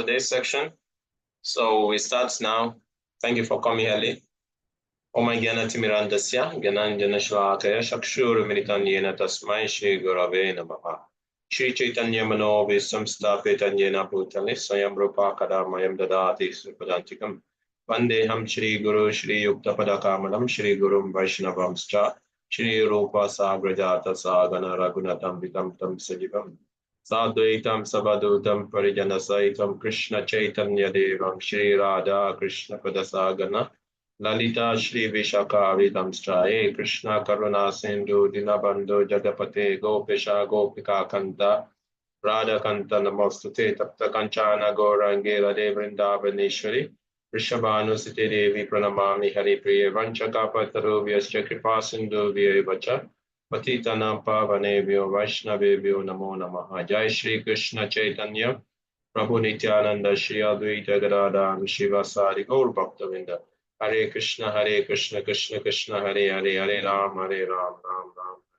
today's section. So we start now. Thank you for coming early. Om Gyana Timirandasya, Gyananjana Shlakaya, Shakshur Militan Yena Tasmai Shri Gurave Namaha. Shri Chaitanya Mano Visamstapetanya Yena Bhutale, Swayam Rupa Kadamayam Dadati Supadantikam. Vandeham Shri Guru Shri Yukta Padakamalam Shri Gurum Vaishnavamscha Shri Rupa Sagrajata Sagana Ragunatam Vitam Tam Sajivam. Sadvaitam Sabadutam Parijanasaitam Krishna Chaitanya Devam Shri Radha Krishna Padasagana Lalita Shri Vishaka Vidamstraye Krishna Karuna Sindhu Dinabandhu Jagapate Gopesha Gopika Kanta Radha Kanta Namostute Tapta Kanchana Gorangela Devrindavaneshwari Rishabhanu Siti Devi Pranamami Hari Priya Vanchaka Pataru Vyascha Kripa Sindhu Vyevacha Patitanam Pavanebhyo Vaishnavebhyo Namo Namaha. Jai Shri Krishna Chaitanya Prabhu Nityananda Shri Advaita Gadadhar Shivasari Gaur Bhaktavinda. Hare Krishna Krishna Krishna Hare Hare Hare Ram Ram Ram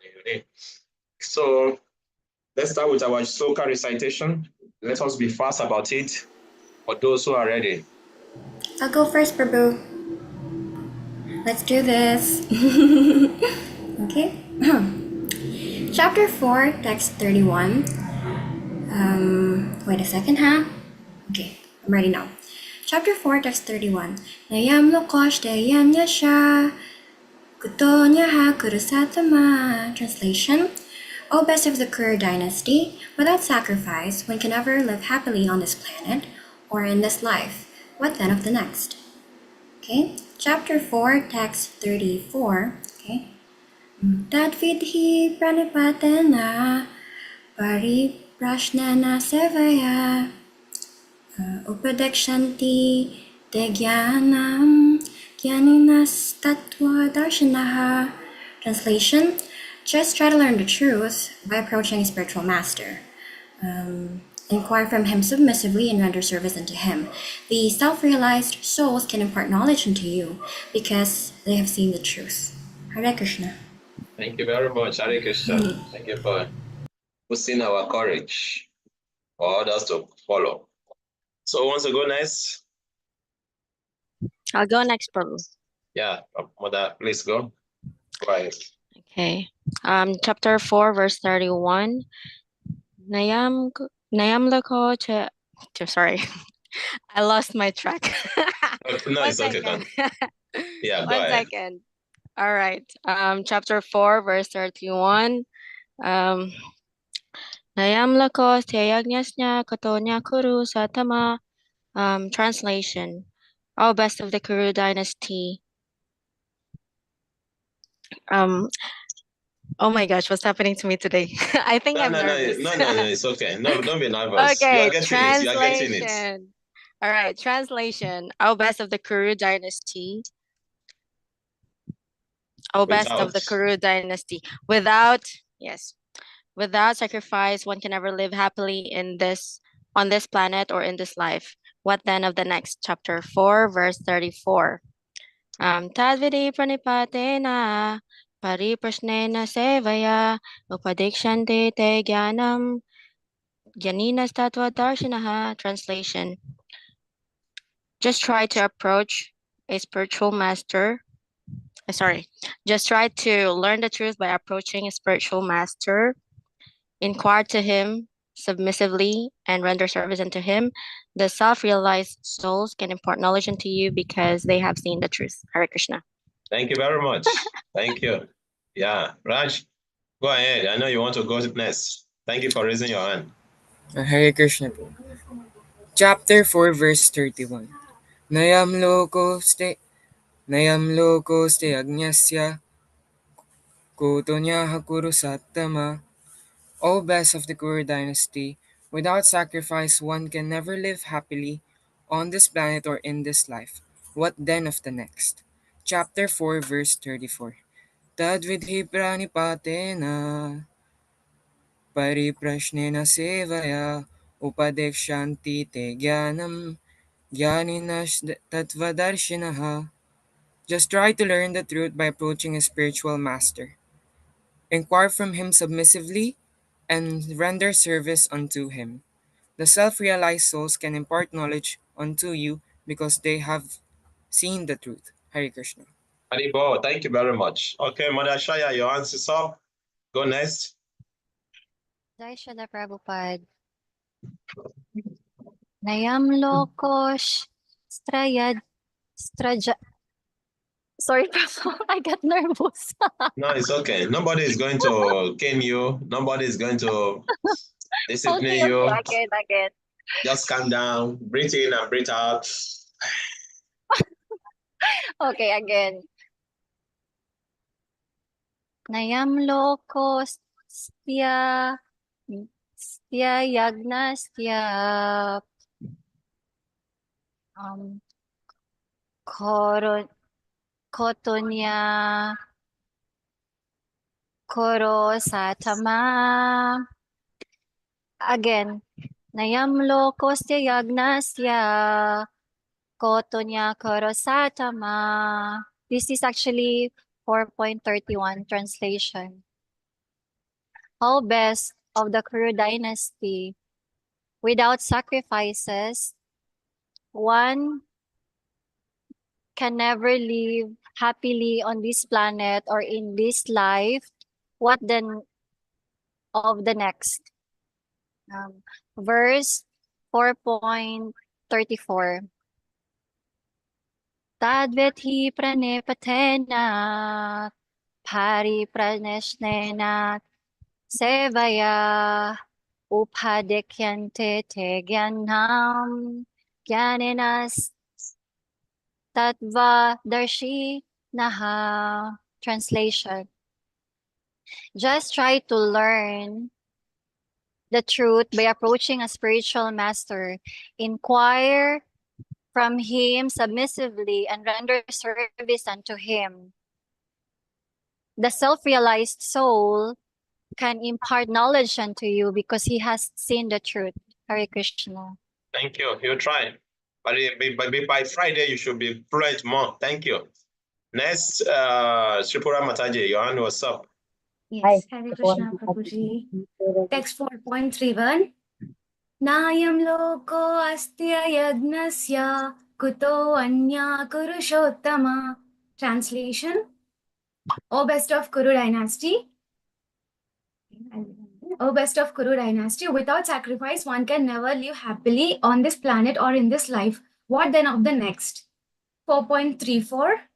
Hare Hare. So let's start with our sloka recitation. Let us be fast about it for those who are ready. I'll go first, Prabhu. Let's do this. Okay. Chapter 4, text 31. Wait a second, huh? Okay, I'm ready now. Chapter 4, text 31. Nayam lokosh deyam yasha kutonya ha kurusatama. Translation. O best of the Kuru dynasty, without sacrifice, one can never live happily on this planet or in this life. What then of the next? Okay, chapter 4, text 34. Okay. Tadvidhi pranipatena pariprashnana sevaya upadakshanti te jnanam jnaninas tattva darshanaha. Translation. Just try to learn the truth by approaching a spiritual master. Inquire from him submissively and render service unto him. The self-realized souls can impart knowledge unto you because they have seen the truth. Hare Krishna. Thank you very much, Hare Krishna. Thank you for boosting our courage for others to follow. So who wants to go next? I'll go next, Prabhu. Yeah, Mother, please go. Go ahead. Okay. Chapter 4, verse 31. Nayam lako sorry. I lost my track. No, it's okay then. Yeah, go ahead. 1 second. All right. Chapter 4, verse 31. Nayam lako teyagnyasnya katonya kuru satama. Translation. Oh, best of the Kuru dynasty. Oh my gosh, what's happening to me today? I think I'm nervous. No, it's okay. No, don't be nervous. Okay, You are getting it. All right, translation. Oh, best of the Kuru dynasty. Oh, best of the Kuru dynasty. Without sacrifice, one can never live happily on this planet or in this life. What then of the next? Chapter 4, verse 34. Tadvidi pranipatena pariprasnena sevaya upadikshante te jnanam jnaninas tattva darshanaha. Translation. Just try to approach a spiritual master. Just try to learn the truth by approaching a spiritual master. Inquire to him submissively and render service unto him. The self-realized souls can impart knowledge unto you because they have seen the truth. Hare Krishna. Thank you very much. Thank you. Yeah, Raj, go ahead. I know you want to go next. Thank you for raising your hand. Hare Krishna. Chapter 4, verse 31. Nayam loko ste agnyasya kutonya hakuru sattama. O best of the Kuru dynasty, without sacrifice one can never live happily on this planet or in this life. What then of the next? Chapter 4, verse 34. Tadvidhi pranipatena pariprashnena sevaya upadekshanti te jnanam jnaninas tattvadarshinaha. Just try to learn the truth by approaching a spiritual master. Inquire from him submissively and render service unto him. The self-realized souls can impart knowledge unto you because they have seen the truth. Hare Krishna. Haribo, thank you very much. Okay, Mother Shaya, your answer's up. Go next. Jai Shila Prabhupada. Nayam Lokosh Strayad Straja. Sorry, Prabhupada, I got nervous. No, it's okay. Nobody is going to cane you. Nobody is going to discipline you. Again. Just calm down, breathe in and breathe out. Okay, again. Nayam Lokos Stya Yagna Stya Kotonya Koro Satama. Again. Nayam Lokos Yagnasya Kotonya Koro Satama. This is actually 4.31 translation. All best of the Kuru dynasty, without sacrifices, one can never live happily on this planet or in this life. What then of the next? Verse 4.34. Tadvethi pranepatena pari praneshnena sevaya upadekyante te gyanam gyaninas tattva darshi naha. Translation. Just try to learn the truth by approaching a spiritual master. Inquire from him submissively and render service unto him. The self-realized soul can impart knowledge unto you because he has seen the truth. Hare Krishna. Thank you. You try. But by Friday, you should be fluent more. Thank you. Next, Sripura Mataji, your hand was up. Yes, Hare Krishna Prabhuji. Text 4.31. Nayam loko astya yagnasya kuto anya kurushottama. Translation. O best of Kuru dynasty. O best of Kuru dynasty, without sacrifice, one can never live happily on this planet or in this life. What then of the next? 4.34.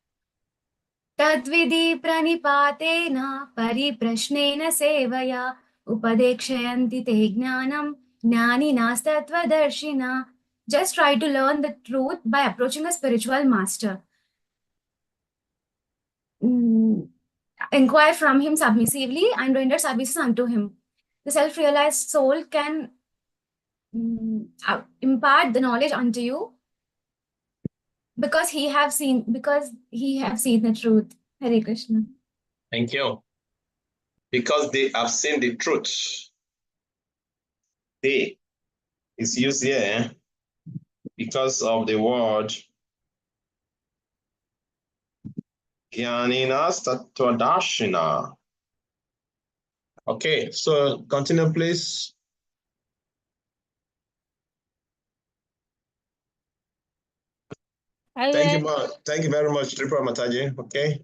Tadvidi pranipatena pariprashnena sevaya upadekshayanti te jnanam jnaninas tattvadarshina. Just try to learn the truth by approaching a spiritual master. Inquire from him submissively and render services unto him. The self-realized soul can impart the knowledge unto you because he have seen the truth. Hare Krishna. Thank you. Because they have seen the truth. They is used here because of the word Gyaninas Tattvadarshina. Okay, so continue, please. Thank you very much, Tripura Mataji. Okay.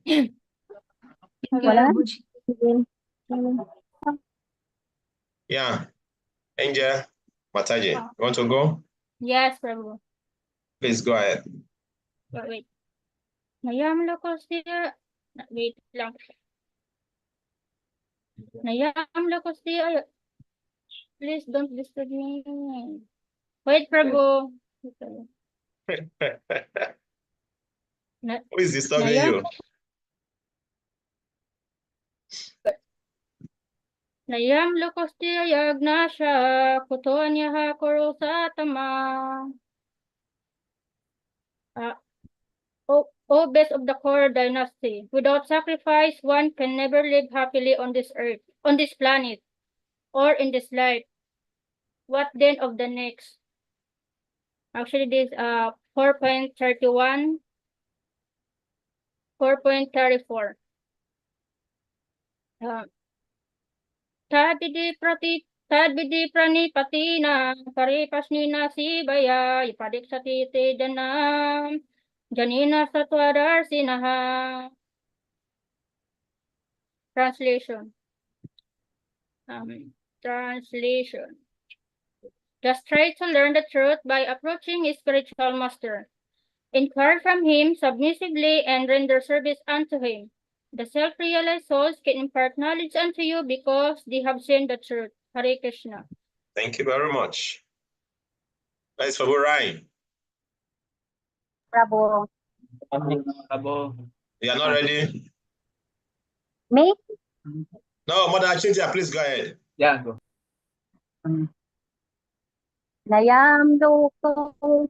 Yeah. Angel Mataji, you want to go? Yes, Prabhu. Please go ahead. Wait. Nayam Lokosya. Wait lang. Nayam Lokosya. Please don't disturb me. Wait, Prabhu. Who is disturbing you? Nayam Lokosya Yagnasha Kutonyaha Kurosatama. O best of the Kora dynasty, without sacrifice, one can never live happily on this earth, on this planet, or in this life. What then of the next? Actually, this 4.31, 4.34. Tadidi Tadvidi pranipatina paripasnina sibaya ipadikshati danam janina satwadarsinaha. Translation. Translation. Just try to learn the truth by approaching his spiritual master. Inquire from him submissively and render service unto him. The self-realized souls can impart knowledge unto you because they have seen the truth. Hare Krishna. Thank you very much. Nice for Ryan. Prabhu. Prabhu. You are not ready? Me? No, Mother Achintia, please go ahead. Yeah, go. Nayam loko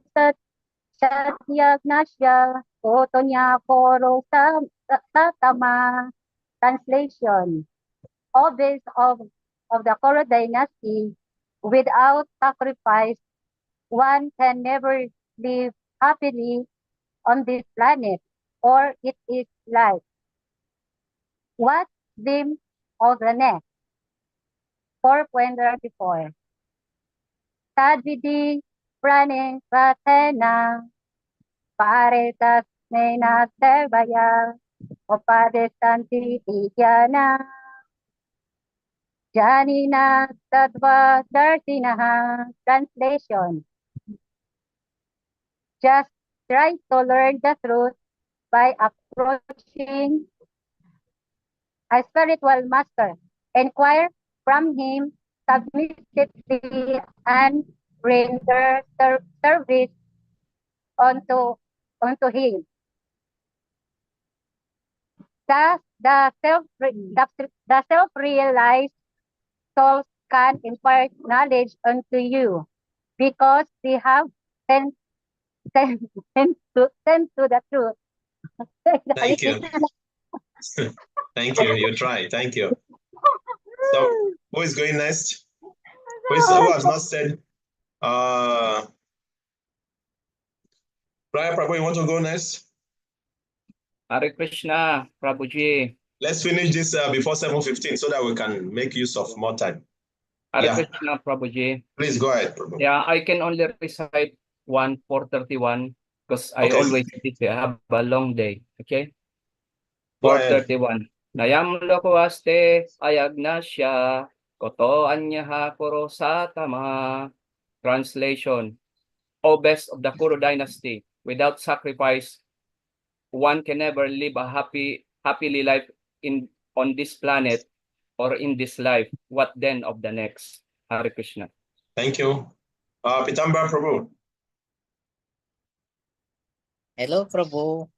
satyagnasya otonya koro satama. Translation. Obvious of the Koro dynasty, without sacrifice, one can never live happily on this planet, or it is life. What theme of the next? 4.34. Tadvidi praning pratena paretas nena servaya opadesanti ityana janina tattva darsinaha. Translation. Just try to learn the truth by approaching a spiritual master. Inquire from him submissively and render service unto him. Thus, the self-realized souls can impart knowledge unto you because they have sent to the truth. Thank you. Thank you. You try. Thank you. So, who is going next? Who has not said? Brian Prabhu, you want to go next? Hare Krishna, Prabhuji. Let's finish this before 7:15 so that we can make use of more time. Hare Krishna, Prabhuji. Please go ahead, Prabhu. Yeah, I can only recite 431 because I always have a long day. Okay? 431. Nayam lokoaste ayagnasya koto anyaha koro satama. Translation. O best of the Kuru dynasty, without sacrifice, one can never live a happily life on this planet or in this life. What then of the next? Hare Krishna. Thank you. Pitamba Prabhu. Hello, Prabhu.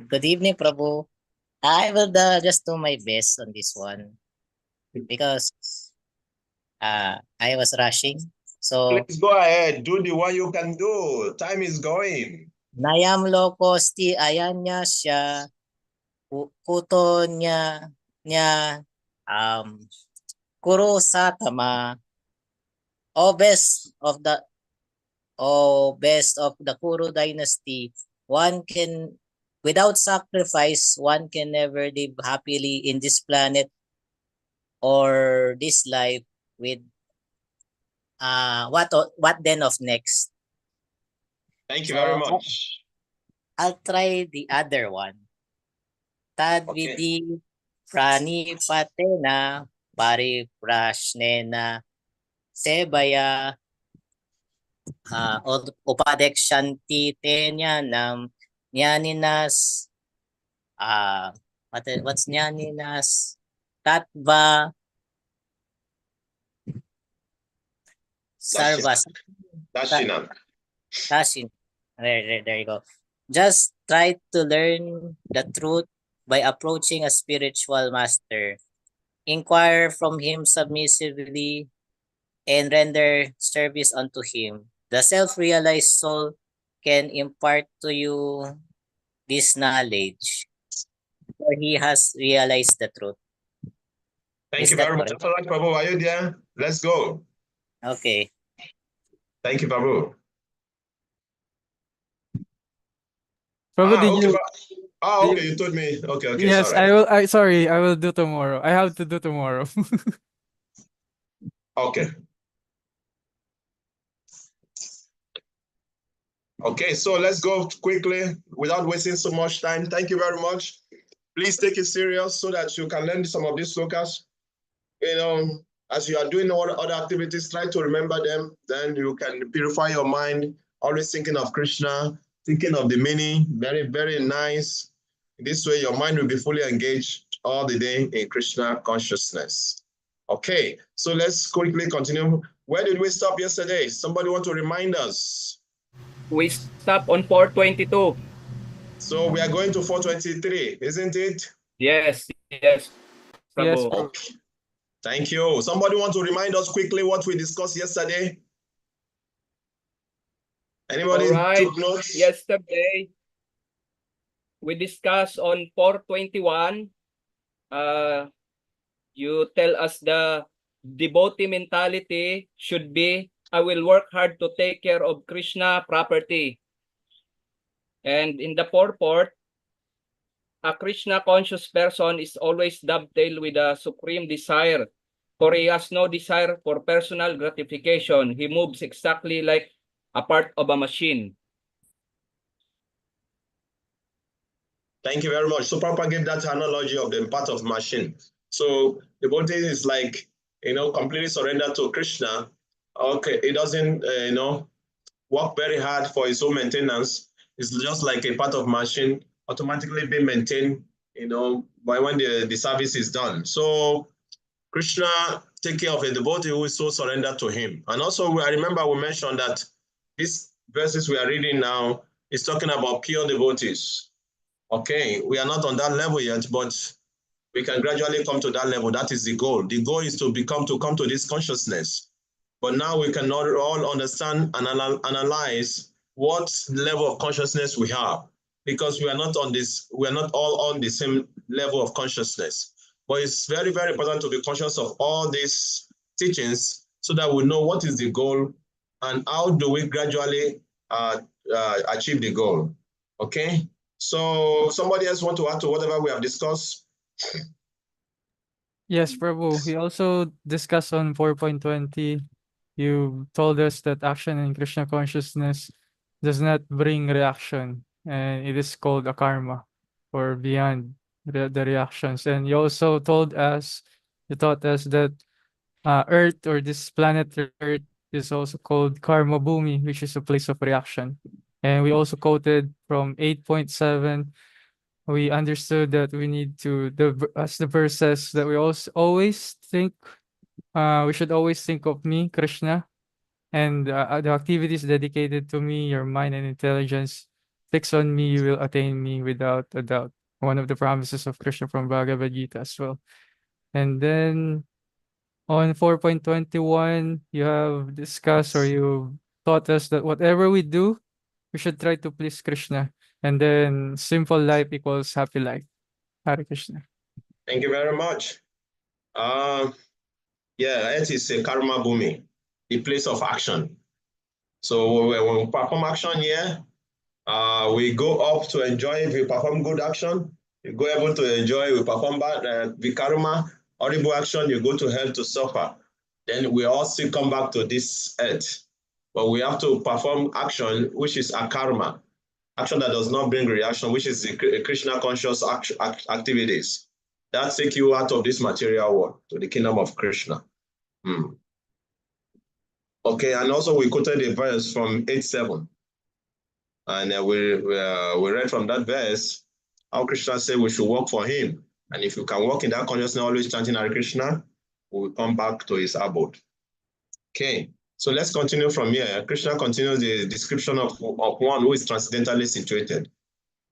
Good evening, Prabhu. I will just do my best on this one because I was rushing. So please go ahead. Do the one you can do. Time is going. Nayam lokosti ayanya siya kuto niya kuro satama. Best of the Kuru dynasty, one can, without sacrifice, one can never live happily in this planet or this life with what then of next? Thank you very much. I'll try the other one. Tadvidi prani patena pari prashnena sebaya upadekshanti tenyanam nyaninas what's nyaninas tatva sarvas Dashinan. There you go. Just try to learn the truth by approaching a spiritual master. Inquire from him submissively and render service unto him. The self-realized soul can impart to you this knowledge, for he has realized the truth. Thank you very much. Prabhu, are you there? Let's go. Okay. Thank you, Prabhu. Prabhu, did you? Okay, you told me. Okay. Yes, sorry. Sorry, I will do tomorrow. I have to do tomorrow. Okay. Okay, so let's go quickly without wasting so much time. Thank you very much. Please take it serious so that you can learn some of these slokas. You know, as you are doing all other activities, try to remember them. Then you can purify your mind, always thinking of Krishna, thinking of the meaning. Very, very nice. This way, your mind will be fully engaged all the day in Krishna consciousness. Okay, so let's quickly continue. Where did we stop yesterday? Somebody want to remind us? We stop on 422. So we are going to 423, isn't it? Yes, yes, Yes, Prabhu. Prabhu. Okay. Thank you. Somebody want to remind us quickly what we discussed yesterday? Anybody All right. took notes? Yesterday, we discussed on 421. You tell us the devotee mentality should be, I will work hard to take care of Krishna property. And in the purport, a Krishna conscious person is always dovetailed with a supreme desire, for he has no desire for personal gratification. He moves exactly like a part of a machine. Thank you very much. So Papa gave that analogy of the part of machine. So the devotee is like, completely surrendered to Krishna. Okay, it doesn't, work very hard for his own maintenance. It's just like a part of machine automatically being maintained, by when the service is done. So Krishna take care of a devotee who is so surrendered to him. And also, I remember we mentioned that these verses we are reading now is talking about pure devotees. Okay, we are not on that level yet, but we can gradually come to that level. That is the goal. The goal is to come to this consciousness. But now we can all understand and analyze what level of consciousness we have, because we are not all on the same level of consciousness. But it's very, very important to be conscious of all these teachings so that we know what is the goal and how do we gradually achieve the goal. Okay? So somebody else want to add to whatever we have discussed? Yes, Prabhu. We also discussed on 4.20. You told us that action in Krishna consciousness does not bring reaction, and it is called a karma, or beyond the reactions. And you also you taught us that Earth, or this planet Earth, is also called Karma Bhumi, which is a place of reaction. And we also quoted from 8.7. We understood that we need to, as the verse says, that we also always think, we should always think of me, Krishna, and the activities dedicated to me, your mind and intelligence, fix on me, you will attain me without a doubt. One of the promises of Krishna from Bhagavad Gita as well. And then on 4.21, you have discussed, or you taught us that whatever we do, we should try to please Krishna. And then simple life equals happy life. Hare Krishna. Thank you very much. Yeah, it is a karma bhumi, the place of action. So when we perform action here, we go up to enjoy. If we perform good action, you go able to enjoy. We perform bad vikarma, horrible action, you go to hell to suffer. Then we all still come back to this earth. But we have to perform action, which is a karma, action that does not bring reaction, which is the Krishna conscious activities. That take you out of this material world to the kingdom of Krishna. Okay, and also we quoted a verse from 8:7. And we read from that verse how Krishna said we should work for him. And if you can walk in that consciousness, always chanting Hare Krishna, we will come back to his abode. Okay, so let's continue from here. Krishna continues the description of one who is transcendentally situated.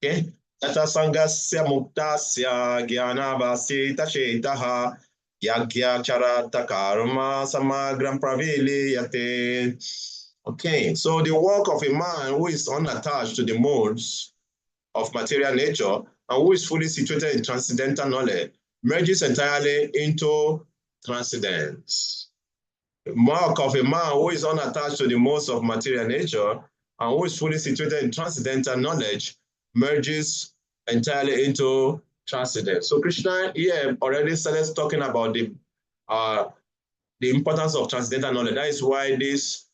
Okay, Tata Sangasya Muktasya Gyanavasita Shetaha Yagya Charata Karma Samagram Praviliyate. Okay, so the work of a man who is unattached to the modes of material nature and who is fully situated in transcendental knowledge merges entirely into transcendence. The mark of a man who is unattached to the modes of material nature and who is fully situated in transcendental knowledge merges entirely into transcendence. So Krishna here already started talking about the importance of transcendental knowledge. That is why this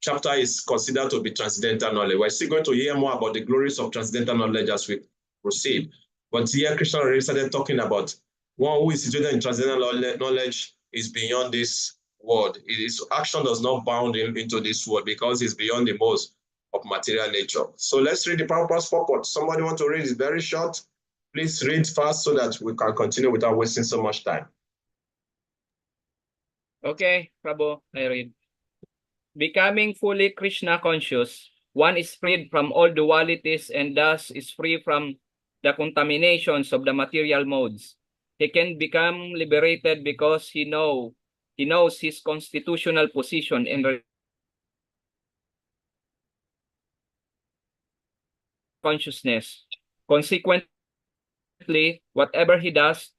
chapter is considered to be transcendental knowledge. We're still going to hear more about the glories of transcendental knowledge as we proceed. But here, Krishna already started talking about one who is situated in transcendental knowledge is beyond this world. His action does not bound him into this world because it's beyond the most of material nature. So let's read the purpose purport. Somebody want to read? It's very short. Please read fast so that we can continue without wasting so much time. Okay, Prabhu, I read. Becoming fully Krishna conscious, one is freed from all dualities and thus is free from the contaminations of the material modes. He can become liberated because he knows his constitutional position in consciousness. Consequently, whatever he does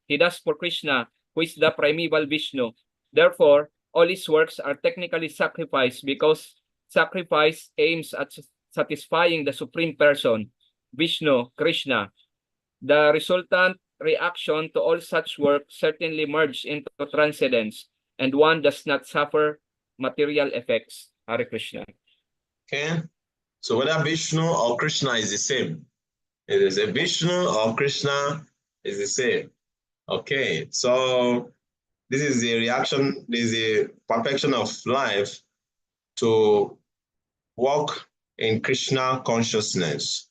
for Krishna, who is the primeval Vishnu. Therefore, all his works are technically sacrifice because sacrifice aims at satisfying the Supreme Person, Vishnu, Krishna. The resultant reaction to all such work certainly merges into transcendence, and one does not suffer material effects. Hare Krishna. Okay, so whether Vishnu or Krishna is the same. It is a Vishnu or Krishna is the same. Okay, so this is the reaction, this is the perfection of life to walk in Krishna consciousness.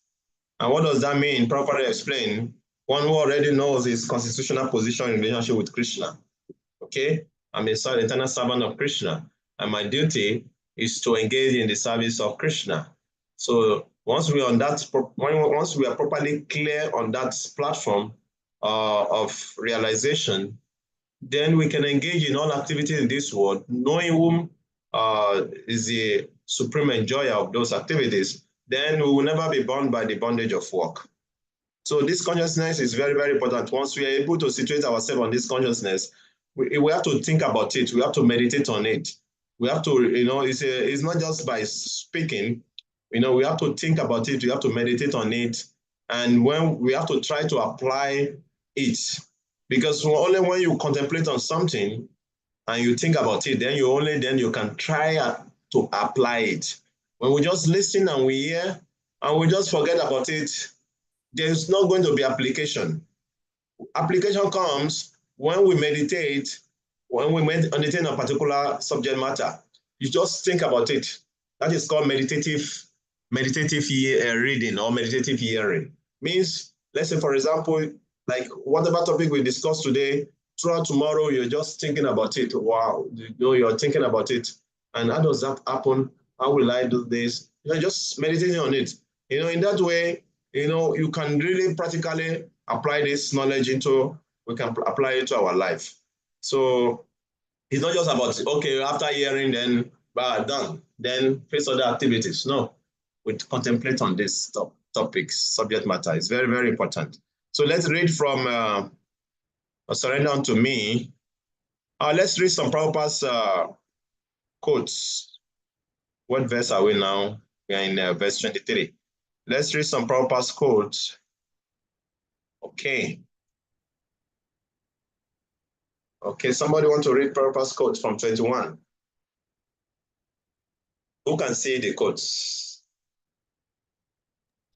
And what does that mean? Properly explain. One who already knows his constitutional position in relationship with Krishna. Okay, I'm a eternal servant of Krishna, and my duty is to engage in the service of Krishna. So once we are on that, once we are properly clear on that platform of realization, then we can engage in all activities in this world, knowing whom is the supreme enjoyer of those activities. Then we will never be bound by the bondage of work. So this consciousness is very, very important. Once we are able to situate ourselves on this consciousness, we have to think about it. We have to meditate on it. We have to, it's not just by speaking. We have to think about it. We have to meditate on it. And when we have to try to apply it, because only when you contemplate on something and you think about it, then you can try to apply it. When we just listen and we hear and we just forget about it, there's not going to be application. Application comes when we meditate, when we meditate on a particular subject matter. You just think about it. That is called meditative reading or meditative hearing. Means, let's say, for example, like whatever topic we discussed today, throughout tomorrow, you're just thinking about it. Wow, you're thinking about it. And how does that happen? How will I do this? You're just meditating on it. In that way, you can really practically apply this knowledge we can apply it to our life. So it's not just about, okay, after hearing, then done, then face other activities. No, we contemplate on this topics, subject matter. It's very, very important. So let's read from Surrender Unto Me. Let's read some Prabhupada's quotes. What verse are we now? We are in verse 23. Let's read some Prabhupada's quotes. Okay. Okay, somebody want to read Prabhupada's quotes from 21? Who can see the quotes?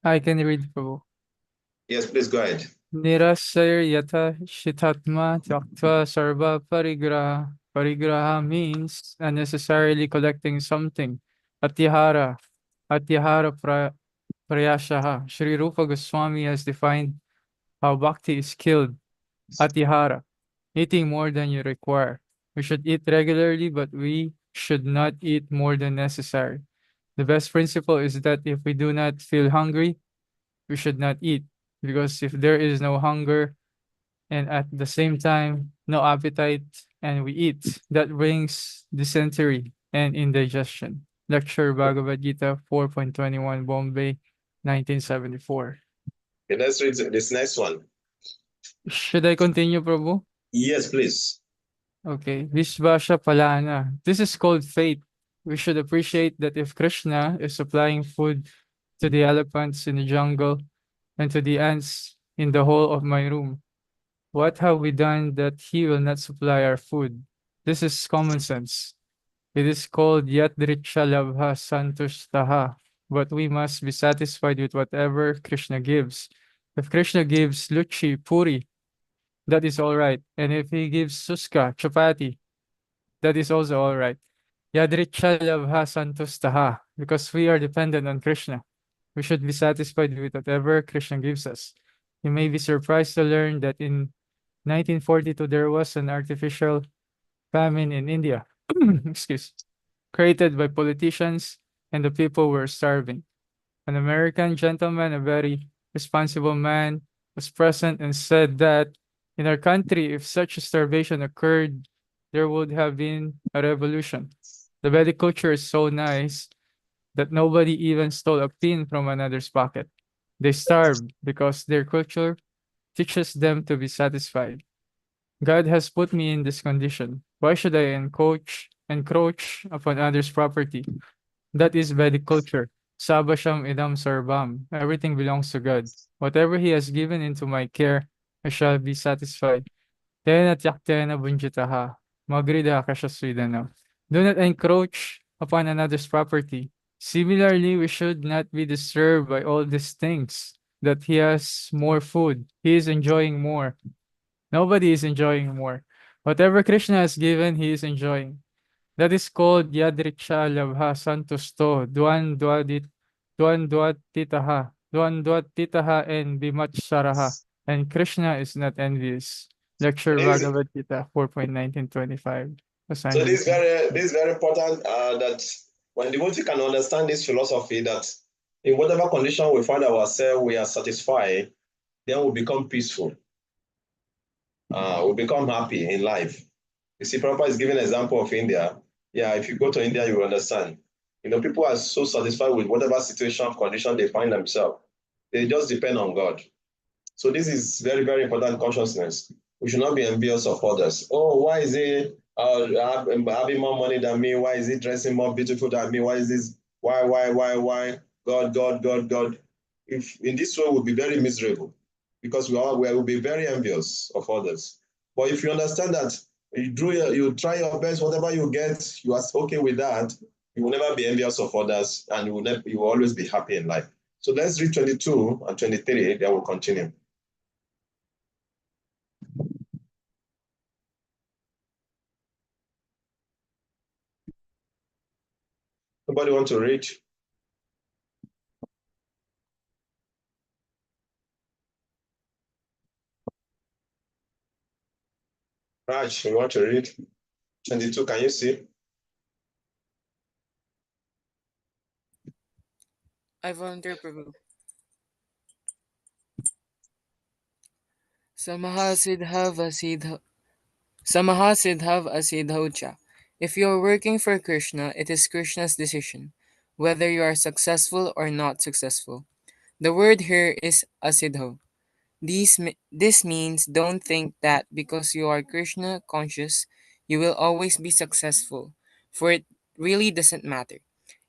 I can read, Prabhu. Yes, please go ahead. Nirasayar yata shitatma tyaktva sarva parigraha. Parigraha means unnecessarily collecting something. Atyahara prayashaha. Sri Rupa Goswami has defined how bhakti is killed. Atyahara, eating more than you require. We should eat regularly, but we should not eat more than necessary. The best principle is that if we do not feel hungry, we should not eat. Because if there is no hunger and at the same time no appetite and we eat, that brings dysentery and indigestion. Lecture Bhagavad Gita 4.21 Bombay 1974. Okay, let's read this next one. Should I continue, Prabhu? Yes, please. Okay. Vishvasha Palana. This is called fate. We should appreciate that if Krishna is supplying food to the elephants in the jungle and to the ants in the hole of my room, what have we done that he will not supply our food? This is common sense. It is called Yadricha Labha Santushtaha, but we must be satisfied with whatever Krishna gives. If Krishna gives luchi, puri, that is all right. And if he gives suska, chapati, that is also all right. Yadricha Labha Santushtaha, because we are dependent on Krishna. We should be satisfied with whatever Krishna gives us. You may be surprised to learn that in 1942 there was an artificial famine in India. Excuse. Created by politicians, and the people were starving. An American gentleman, a very responsible man, was present and said that in our country, if such a starvation occurred, there would have been a revolution. The Vedic culture is so nice that nobody even stole a pin from another's pocket. They starved because their culture teaches them to be satisfied. God has put me in this condition. Why should I encroach upon others' property? That is Vedic culture. Sabasham idam sarvam. Everything belongs to God. Whatever He has given into my care, I shall be satisfied. Tena tyaktena bunjitaha. Magrida kashasvidana. Do not encroach upon another's property. Similarly, we should not be disturbed by all these things. That he has more food, he is enjoying more. Nobody is enjoying more. Whatever Krishna has given, he is enjoying. That is called Yadricha Labha Santusto, Duan Duatitaha, and Bimacharaha. And Krishna is not envious. Lecture Bhagavad Gita 4.1925. So this is very important that when devotee can understand this philosophy that in whatever condition we find ourselves, we are satisfied, then we become peaceful. We become happy in life. You see, Prabhupada is giving an example of India. Yeah, if you go to India, you will understand. You know, people are so satisfied with whatever situation, condition they find themselves. They just depend on God. So this is very, very important consciousness. We should not be envious of others. Oh, why is he having more money than me? Why is he dressing more beautiful than me? Why is this? Why? God. If in this way, we'll be very miserable because we will be very envious of others. But if you understand that you try your best, whatever you get, you are okay with that. You will never be envious of others, and you will always be happy in life. So let's read 22 and 23. Then we'll continue. Nobody want to read? Raj, you want to read? 22, can you see? I volunteer, Prabhu. Samahasidhav asidhaucha. If you are working for Krishna, it is Krishna's decision, whether you are successful or not successful. The word here is asidho. This means don't think that because you are Krishna conscious, you will always be successful, for it really doesn't matter.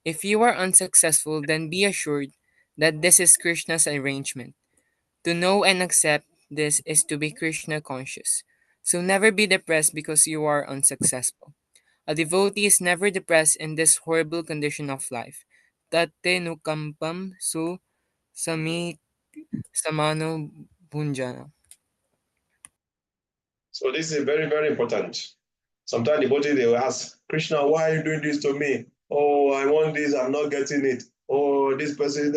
If you are unsuccessful, then be assured that this is Krishna's arrangement. To know and accept this is to be Krishna conscious. So never be depressed because you are unsuccessful. A devotee is never depressed in this horrible condition of life. Tate nukampam su sami samano bhunjana. So this is very, very important. Sometimes the body they will ask, Krishna, why are you doing this to me? Oh, I want this, I'm not getting it. Oh, this person,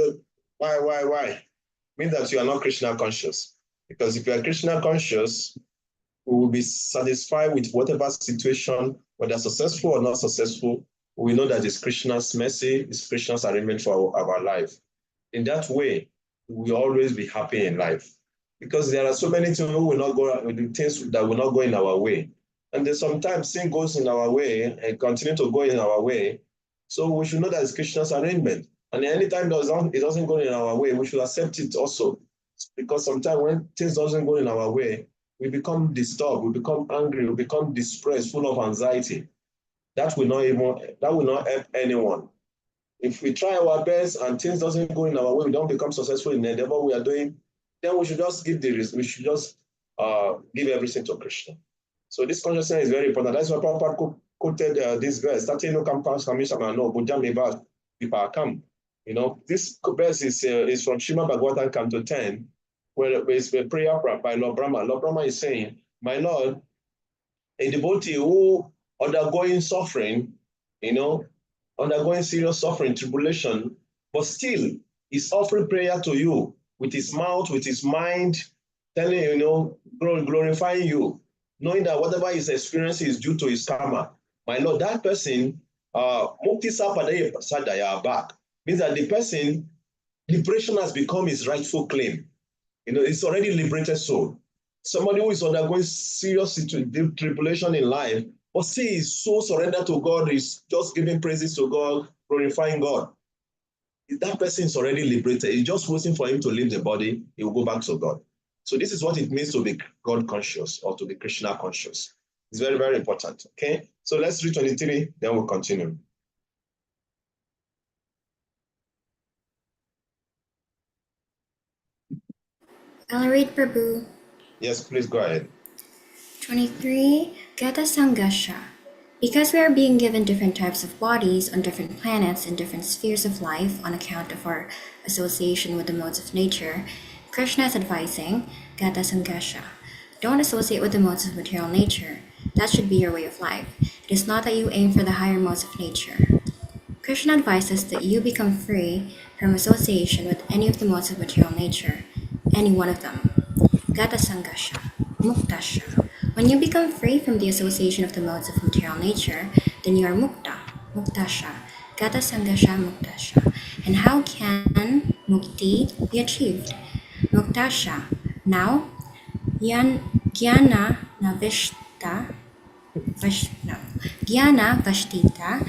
why? Means that you are not Krishna conscious. Because if you are Krishna conscious, we will be satisfied with whatever situation, whether successful or not successful. We know that it's Krishna's mercy, it's Krishna's arrangement for our life. In that way, we will always be happy in life. Because there are so many things will not go, things that will not go in our way. And then sometimes sin goes in our way and continue to go in our way. So we should know that it's Krishna's arrangement. And anytime it doesn't go in our way, we should accept it also. Because sometimes when things doesn't go in our way, we become disturbed, we become angry, we become distressed, full of anxiety. That will not help anyone. If we try our best and things doesn't go in our way, we don't become successful in the endeavor we are doing, then we should just give give everything to Krishna. So this consciousness is very important. That's why Prabhupada quoted this verse, "Tateno kampas kamishama no bujameba vipakam." You know, this verse is from Shima Bhagavatam Canto 10, where it's a prayer by Lord Brahma. Lord Brahma is saying, "My Lord, a devotee who undergoing suffering, you know, undergoing serious suffering, tribulation, but still is offering prayer to you with his mouth, with his mind, telling you, you know, glorifying you, knowing that whatever he's experiencing is due to his karma. My Lord, that person, mukti sapadaya sadaya back, means that the person, liberation has become his rightful claim. You know, it's already liberated soul. Somebody who is undergoing serious tribulation in life, but still is so surrendered to God, is just giving praises to God, glorifying God. That person is already liberated. It's just waiting for him to leave the body. He will go back to God. So this is what it means to be God conscious or to be Krishna conscious. It's very, very important. Okay. So let's read 23, then we'll continue. I'll read, Prabhu. Yes, please go ahead. 23. Gata Sangasha. Because we are being given different types of bodies on different planets and different spheres of life on account of our association with the modes of nature, Krishna is advising Gata Sangasha. Don't associate with the modes of material nature. That should be your way of life. It is not that you aim for the higher modes of nature. Krishna advises that you become free from association with any of the modes of material nature, any one of them. Gata Sangasha, Muktasha. When you become free from the association of the modes of material nature, then you are Mukta, Muktasha, Gata Sangasha, Muktasha. And how can Mukti be achieved? Muktasha. Now, Jnana Navishta Jnana Vashtita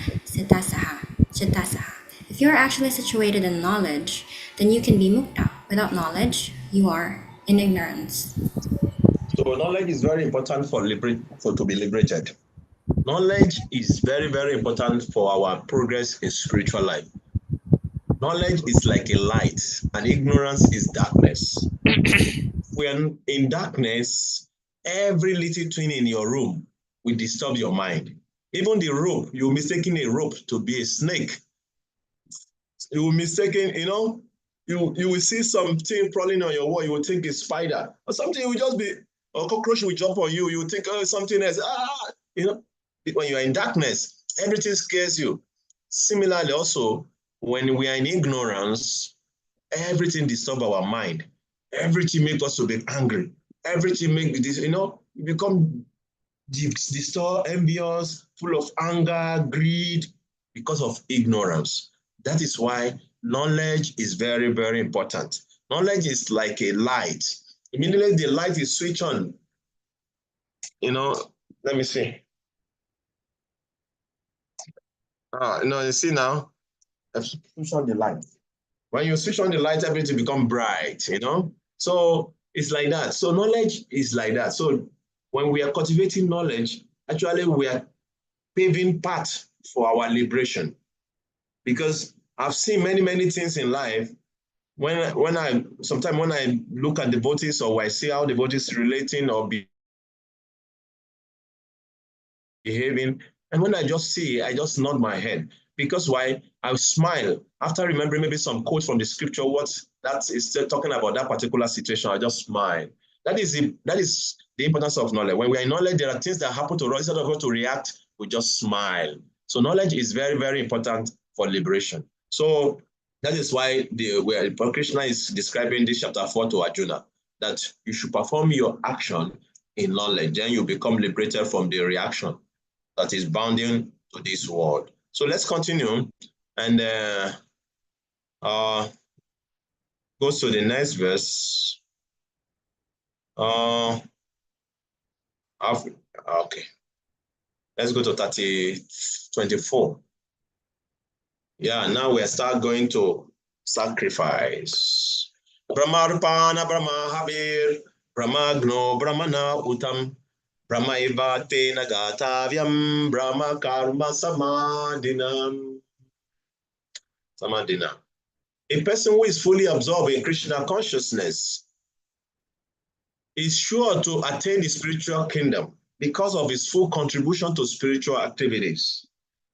Chetasaha. If you are actually situated in knowledge, then you can be mukta. Without knowledge, you are in ignorance. So knowledge is very important for to be liberated. Knowledge is very, very important for our progress in spiritual life. Knowledge is like a light, and ignorance is darkness. When in darkness, every little thing in your room will disturb your mind. Even the rope, you're mistaking a rope to be a snake. You will mistaken, you know, you will see something crawling on your wall, you will think it's spider. Or something will just be, a cockroach will jump on you, you will think, oh, something else. You know, when you are in darkness, everything scares you. Similarly, also, when we are in ignorance, everything disturbs our mind. Everything makes us to be angry. Everything makes this, you know, you become disturbed, envious, full of anger, greed, because of ignorance. That is why knowledge is very, very important. Knowledge is like a light. Immediately the light is switched on, you know, let me see. No, you see now, I've switched on the light. When you switch on the light, everything becomes bright, you know? So it's like that. So knowledge is like that. So when we are cultivating knowledge, actually we are paving path for our liberation. Because I've seen many, many things in life. Sometimes when I look at devotees or I see how devotees relating or behaving, and when I just see, I just nod my head. Because why? I smile after remembering maybe some quote from the scripture, what that is talking about that particular situation. I just smile. That is the importance of knowledge. When we are in knowledge, there are things that happen to us. Instead of us to react, we just smile. So knowledge is very, very important for liberation. So that is why Krishna is describing this chapter 4 to Arjuna, that you should perform your action in knowledge, then you become liberated from the reaction that is bounding to this world. So let's continue and go to the next verse. Okay, let's go to 24. Yeah, now we start going to sacrifice. Brahmarpana Brahmahabir Brahmagno Brahmana Utam Brahmaiva Tena Gatavyam Brahma Karma Samadhinam. A person who is fully absorbed in Krishna consciousness is sure to attain the spiritual kingdom because of his full contribution to spiritual activities,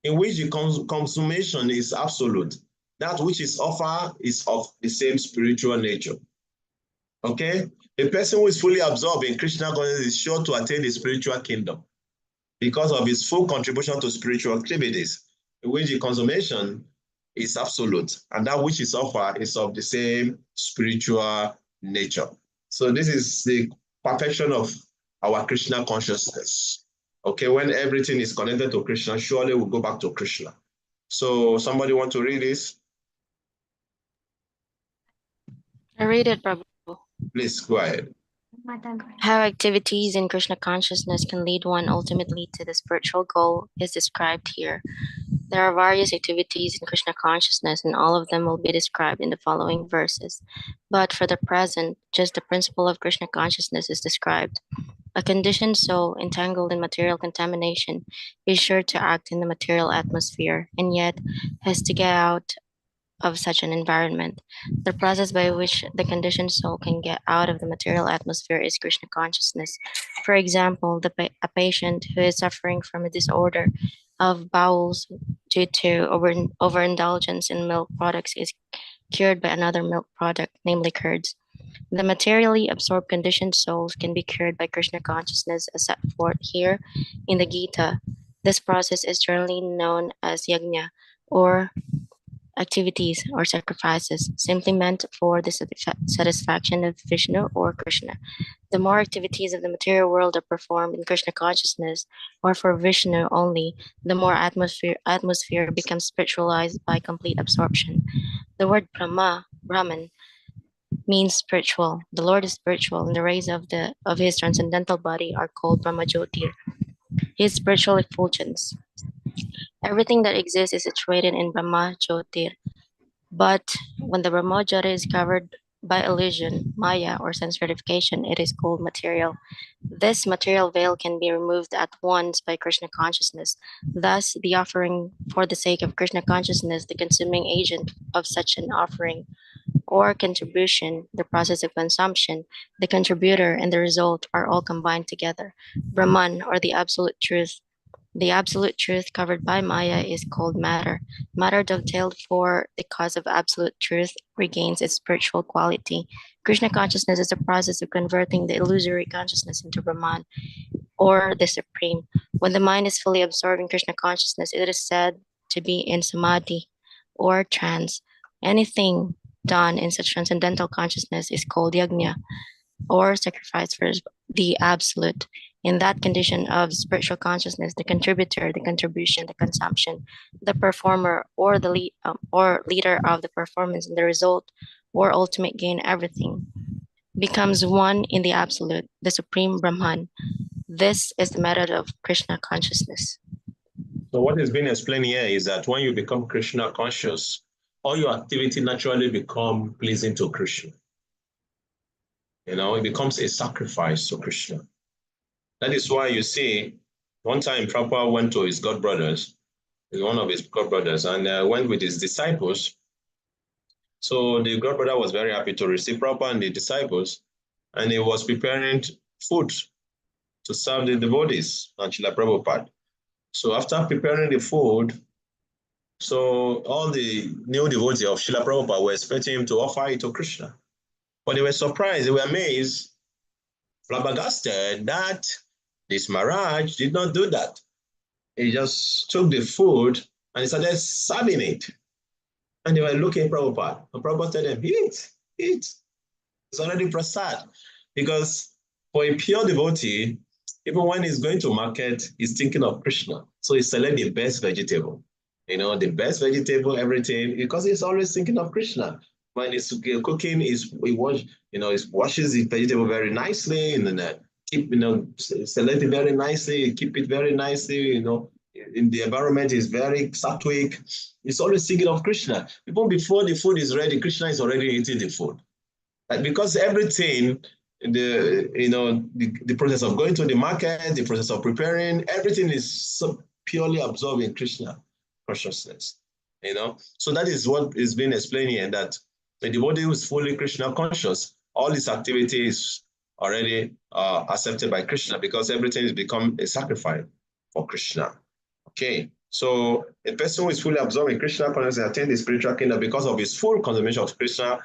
in which the consummation is absolute. That which is offered is of the same spiritual nature. Okay? A person who is fully absorbed in Krishna consciousness is sure to attain the spiritual kingdom because of his full contribution to spiritual activities, in which the consummation is absolute, and that which is offered is of the same spiritual nature. So this is the perfection of our Krishna consciousness. Okay, when everything is connected to Krishna, surely we'll go back to Krishna. So somebody want to read this? I read it, Prabhu. Please go ahead. How activities in Krishna consciousness can lead one ultimately to the spiritual goal is described here. There are various activities in Krishna consciousness, and all of them will be described in the following verses. But for the present, just the principle of Krishna consciousness is described. A conditioned soul entangled in material contamination is sure to act in the material atmosphere, and yet has to get out of such an environment. The process by which the conditioned soul can get out of the material atmosphere is Krishna consciousness. For example, a patient who is suffering from a disorder of bowels due to overindulgence in milk products is cured by another milk product, namely curds. The materially absorbed conditioned souls can be cured by Krishna consciousness as set forth here in the Gita. This process is generally known as yajna, or activities or sacrifices, simply meant for the satisfaction of Vishnu or Krishna. The more activities of the material world are performed in Krishna consciousness or for Vishnu only, the more atmosphere becomes spiritualized by complete absorption. The word Brahman, means spiritual. The Lord is spiritual, and the rays of his transcendental body are called Brahmajyotir. His spiritual effulgence. Everything that exists is situated in Brahma Jyotir. But when the Brahmajyoti is covered by illusion, Maya, or sense gratification, it is called material. This material veil can be removed at once by Krishna consciousness. Thus, the offering for the sake of Krishna consciousness, the consuming agent of such an offering or contribution, the process of consumption, the contributor, and the result are all combined together. Brahman, or the absolute truth. The absolute truth covered by Maya is called matter. Matter dovetailed for the cause of absolute truth regains its spiritual quality. Krishna consciousness is a process of converting the illusory consciousness into Brahman, or the supreme. When the mind is fully absorbed in Krishna consciousness, it is said to be in samadhi, or trance. Anything done in such transcendental consciousness is called yajna, or sacrifice for the absolute. In that condition of spiritual consciousness, the contributor, the contribution, the consumption, the performer, or the leader of the performance, and the result, or ultimate gain, everything becomes one in the absolute, the supreme Brahman. This is the method of Krishna consciousness. So what is being explained here is that when you become Krishna conscious, all your activity naturally become pleasing to Krishna. You know, it becomes a sacrifice to Krishna. That is why you see, one time Prabhupada went to his godbrothers, one of his godbrothers, and went with his disciples. So the godbrother was very happy to receive Prabhupada and the disciples, and he was preparing food to serve the devotees and Srila Prabhupada. So after preparing the food, so all the new devotees of Srila Prabhupada were expecting him to offer it to Krishna. But they were surprised, they were amazed, flabbergasted that this Maharaj did not do that. He just took the food and he started serving it. And they were looking at Prabhupada. And Prabhupada told them, eat. It's already prasad. Because for a pure devotee, even when he's going to market, he's thinking of Krishna. So he selects the best vegetable. You know, the best vegetable, everything, because he's always thinking of Krishna. When he's cooking, he washes the vegetable very nicely, and then select it very nicely, keep it very nicely, in the environment is very sattvic. He's always thinking of Krishna. Even before the food is ready, Krishna is already eating the food. Because everything, the process of going to the market, the process of preparing, everything is so purely absorbed in Krishna consciousness. So that is what is being explained here, that the devotee who is fully Krishna conscious, all his activities already accepted by Krishna, because everything has become a sacrifice for Krishna. Okay, so a person who is fully absorbed in Krishna consciousness attains the spiritual kingdom because of his full consummation of Krishna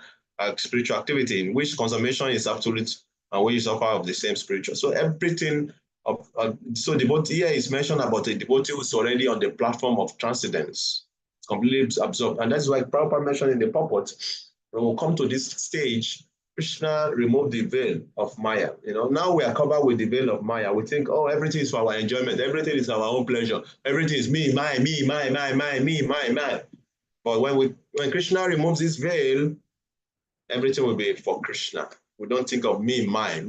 spiritual activity, in which consummation is absolute and which is offer of the same spiritual. So everything so devotee here is mentioned about a devotee who is already on the platform of transcendence, completely absorbed. And that's why Prabhupada mentioned in the purport, when we come to this stage, Krishna removed the veil of Maya. Now we are covered with the veil of Maya. We think, oh, everything is for our enjoyment. Everything is our own pleasure. Everything is me, my. But when Krishna removes this veil, everything will be for Krishna. We don't think of me, my.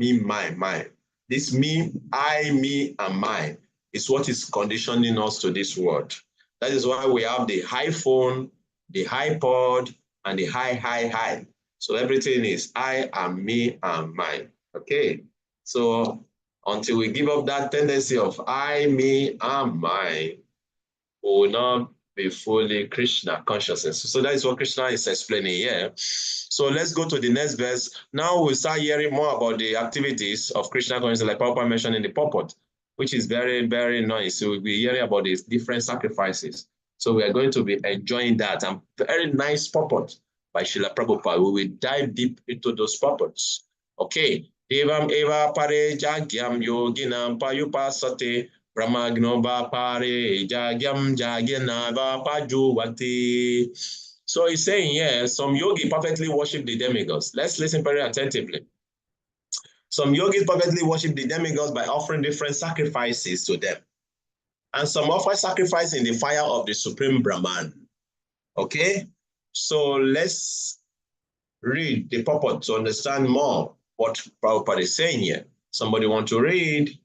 This me, I, me, and mine is what is conditioning us to this world. That is why we have the iPhone, the iPod, and the hi. So everything is I and me and mine. Okay. So until we give up that tendency of I, me, and mine, we will not be fully Krishna consciousness. So that is what Krishna is explaining here. So let's go to the next verse. Now we'll start hearing more about the activities of Krishna consciousness, like Prabhupada mentioned in the purport, which is very, very nice. So we'll be hearing about these different sacrifices. So we are going to be enjoying that. And very nice purport by Srila Prabhupada. We will dive deep into those purports. Okay. Devam eva pare jagyam yoginam payupasate Brahmagno Bapare Jagyam Jagyana Vapajuwati. So he's saying here, some yogi perfectly worship the demigods. Let's listen very attentively. Some yogis perfectly worship the demigods by offering different sacrifices to them. And some offer sacrifice in the fire of the Supreme Brahman. Okay? So let's read the purport to understand more what Prabhupada is saying here. Somebody want to read?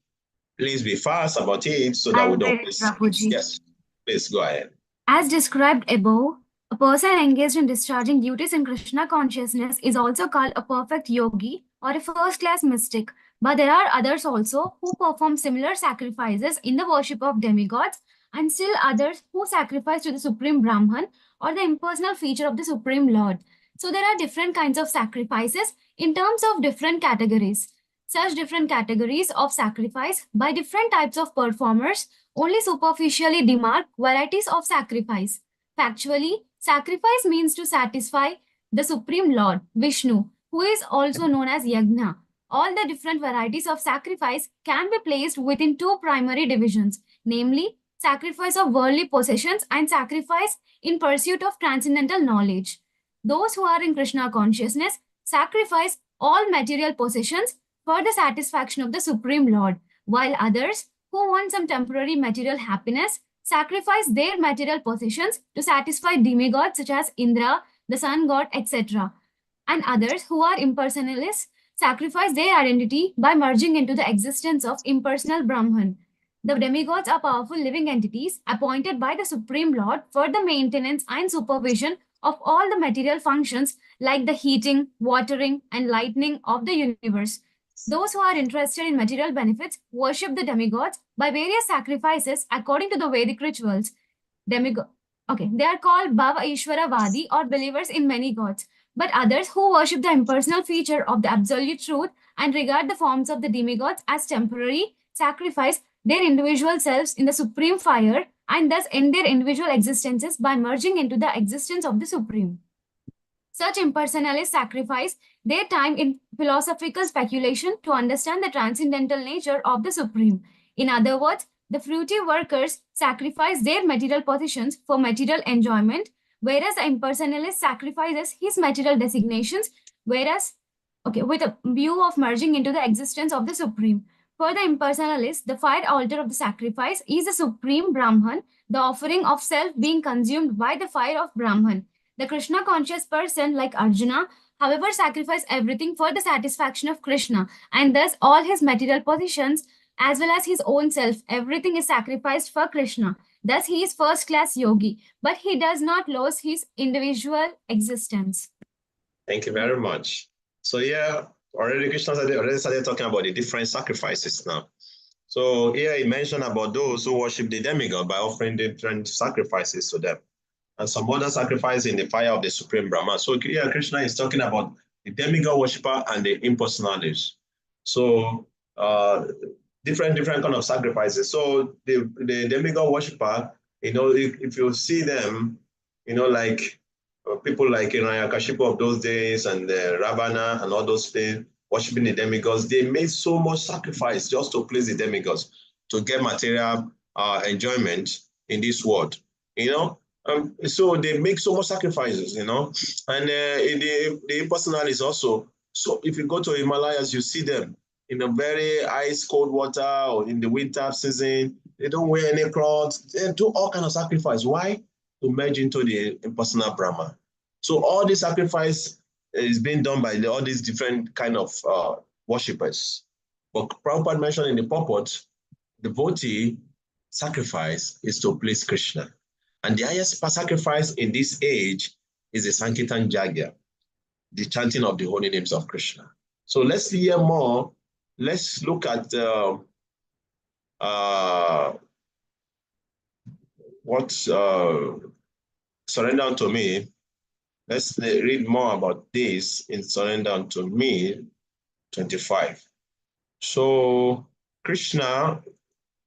Please be fast about it so that we don't miss. Yes, please go ahead. As described above, a person engaged in discharging duties in Krishna consciousness is also called a perfect yogi or a first-class mystic. But there are others also who perform similar sacrifices in the worship of demigods, and still others who sacrifice to the Supreme Brahman or the impersonal feature of the Supreme Lord. So there are different kinds of sacrifices in terms of different categories. Such different categories of sacrifice by different types of performers only superficially demark varieties of sacrifice. Factually, sacrifice means to satisfy the Supreme Lord, Vishnu, who is also known as Yagna. All the different varieties of sacrifice can be placed within two primary divisions, namely sacrifice of worldly possessions and sacrifice in pursuit of transcendental knowledge. Those who are in Krishna consciousness sacrifice all material possessions for the satisfaction of the Supreme Lord, while others who want some temporary material happiness sacrifice their material possessions to satisfy demigods such as Indra, the sun god, etc. And others who are impersonalists sacrifice their identity by merging into the existence of impersonal Brahman. The demigods are powerful living entities appointed by the Supreme Lord for the maintenance and supervision of all the material functions like the heating, watering, and lightning of the universe. Those who are interested in material benefits worship the demigods by various sacrifices according to the Vedic rituals. They are called Bhava Ishvara Vadi or believers in many gods. But others who worship the impersonal feature of the absolute truth and regard the forms of the demigods as temporary sacrifice their individual selves in the supreme fire and thus end their individual existences by merging into the existence of the Supreme. Such impersonalists sacrifice their time in philosophical speculation to understand the transcendental nature of the Supreme. In other words, the fruity workers sacrifice their material possessions for material enjoyment, whereas the impersonalist sacrifices his material designations, with a view of merging into the existence of the Supreme. For the impersonalist, the fire altar of the sacrifice is the Supreme Brahman, the offering of self being consumed by the fire of Brahman. The Krishna conscious person like Arjuna, however, sacrifice everything for the satisfaction of Krishna, and thus all his material possessions as well as his own self, everything is sacrificed for Krishna. Thus he is first class yogi, but he does not lose his individual existence. Thank you very much. So yeah, already Krishna already started talking about the different sacrifices now. So here he mentioned about those who worship the demigod by offering different sacrifices to them, and some other sacrifice in the fire of the Supreme Brahman. So here Krishna is talking about the demigod worshipper and the impersonalists. So different kind of sacrifices. So the demigod worshiper, if you see them, like people like Kashipu of those days and Ravana and all those things, worshiping the demigods, they made so much sacrifice just to please the demigods, to get material enjoyment in this world, so they make so much sacrifices, and the impersonal is also, so if you go to Himalayas, you see them in a very ice cold water, or in the winter season, they don't wear any clothes, they do all kind of sacrifice. Why? To merge into the impersonal Brahman. So all this sacrifice is being done by all these different kind of worshippers. But Prabhupada mentioned in the purport, devotee sacrifice is to please Krishna. And the highest sacrifice in this age is the Sankirtan Jagya, the chanting of the holy names of Krishna. So let's hear more. Let's look at what Surrender Unto Me. Let's read more about this in Surrender Unto Me 25. So Krishna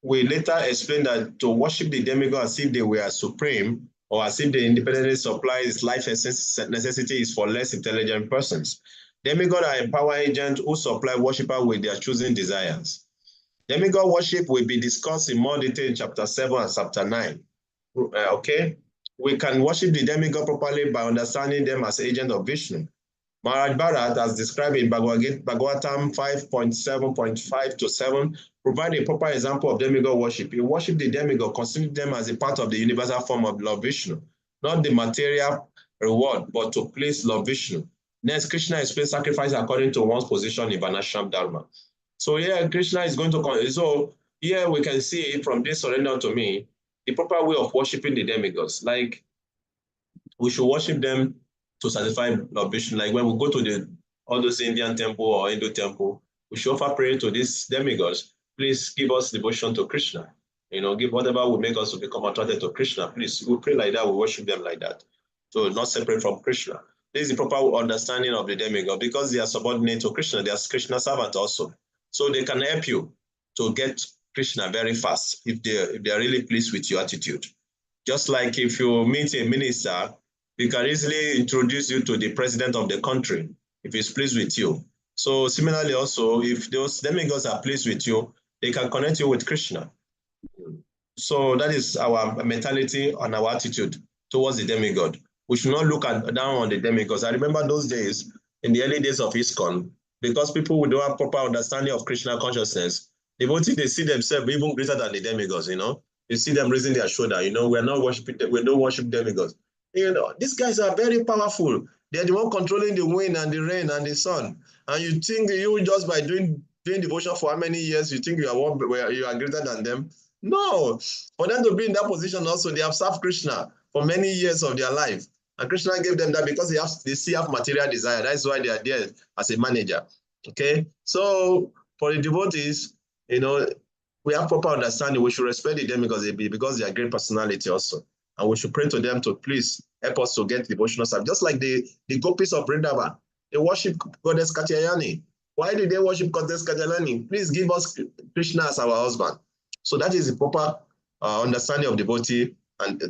will later explain that to worship the demigod as if they were supreme, or as if they independently supply his life necessity, is for less intelligent persons. Demigod are empower agents who supply worshippers with their choosing desires. Demigod worship will be discussed in more detail in chapter 7 and chapter 9. Okay? We can worship the demigod properly by understanding them as agents of Vishnu. Maharaj Bharat, as described in Bhagavatam 5.7.5 to 7, provide a proper example of demigod worship. You worship the demigod, consider them as a part of the universal form of Lord Vishnu, not the material reward, but to please Lord Vishnu. Next, Krishna explains sacrifice according to one's position in Varnashram Dharma. So here, Krishna is going to, so here we can see from this Surrender Unto Me, the proper way of worshiping the demigods. Like, we should worship them to satisfy Lord Vishnu. Like when we go to all those Indian temple or Hindu temple, we should offer prayer to these demigods. Please give us devotion to Krishna. Give whatever will make us to become attracted to Krishna. Please, we pray like that, we worship them like that. So not separate from Krishna. This is the proper understanding of the demigod, because they are subordinate to Krishna. They are Krishna servants also. So they can help you to get Krishna very fast if they are really pleased with your attitude. Just like if you meet a minister, he can easily introduce you to the president of the country if he's pleased with you. So similarly also, if those demigods are pleased with you, they can connect you with Krishna. So that is our mentality and our attitude towards the demigod. We should not look down on the demigods. I remember those days, in the early days of ISKCON, because people don't have proper understanding of Krishna consciousness, devotees, they see themselves even greater than the demigods, You see them raising their shoulder, we're not worshiping them, we don't worship demigods. These guys are very powerful. They're the one controlling the wind and the rain and the sun. And you think you just by doing devotion for how many years, you think you are greater than them? No. For them to be in that position also, they have served Krishna for many years of their life. And Krishna gave them that because they still have material desire. That's why they are there as a manager. Okay? So for the devotees, we have proper understanding. We should respect them because they are great personality also. And we should pray to them to please help us to get devotional service. Just like the gopis of Vrindavan, they worship Goddess Katyayani. Why did they worship Goddess Katyayani? Please give us Krishna as our husband. So that is the proper understanding of devotee and